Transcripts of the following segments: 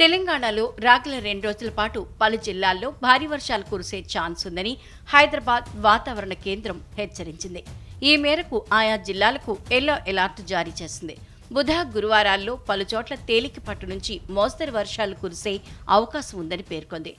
తెలంగాణలో రాగల 2 రోజుల పాటు పలు జిల్లాల్లో భారీ వర్షాలు కురిసే ఛాన్స్ ఉందని హైదరాబాద్ వాతావరణ కేంద్రం హెచ్చరించింది. ఈ మేరకు ఆయా జిల్లాలకు ఎల్లో అలర్ట్ జారీ చేసింది. బుధ, గురువారాల్లో పలుచోట్ల తేలికపాటి నుంచి మోస్తరు వర్షాలు కురిసే అవకాశం ఉందని పేర్కొంది.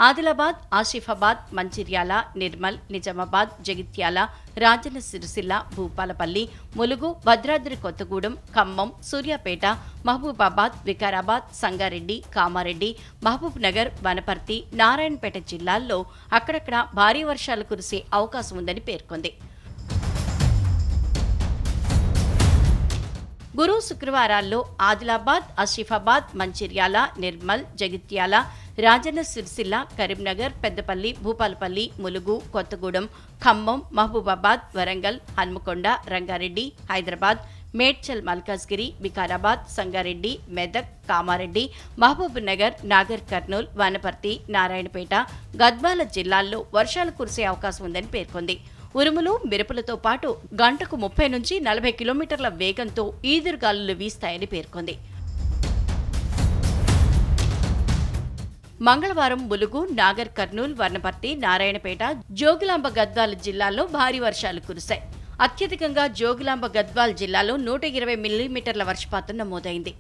ఆదిలాబాద్, ఆసిఫాబాద్, మంచిర్యాల, నిర్మల్, నిజామాబాద్, జగిత్యాల, రాజన్న సిరిసిల్ల, భూపాలపల్లి, ములుగు, భద్రాద్రి కొత్తగూడెం, ఖమ్మం, సూర్యాపేట, మహబూబాబాద్, వికారాబాద్, సంగారెడ్డి, కామారెడ్డి, మహబూబ్ నగర్, వనపర్తి, నారాయణపేట జిల్లాల్లో అక్కడక్కడ భారీ వర్షాలు కురిసే అవకాశం ఉందని పేర్కొంది. గురు, శుక్రవారాల్లో ఆదిలాబాద్, ఆసిఫాబాద్, మంచిర్యాల, నిర్మల్, జగిత్యాల, రాజన్న సిరిసిల్ల, కరీంనగర్, పెద్దపల్లి, భూపాలపల్లి, ములుగు, కొత్తగూడెం, ఖమ్మం, మహబూబాబాద్, వరంగల్, హన్మకొండ, రంగారెడ్డి, హైదరాబాద్, మేడ్చల్, మల్కాజ్గిరి, వికారాబాద్, సంగారెడ్డి, మెదక్, కామారెడ్డి, మహబూబ్ నగర్, నాగర్ కర్నూల్, వనపర్తి, నారాయణపేట, గద్వాల జిల్లాల్లో వర్షాలు కురిసే అవకాశం ఉందని పేర్కొంది. ఉరుములు, మెరుపులతో పాటు గంటకు 30 నుంచి 40 కిలోమీటర్ల వేగంతో ఈదురుగాలులు వీస్తాయని పేర్కొంది. మంగళవారం ములుగు, నాగర్ కర్నూల్, వనపర్తి, నారాయణపేట, జోగులాంబ గద్వాల జిల్లాల్లో భారీ వర్షాలు కురిశాయి. అత్యధికంగా జోగులాంబ గద్వాల్ జిల్లాలో 120 మిల్లీమీటర్ల వర్షపాతం నమోదైంది.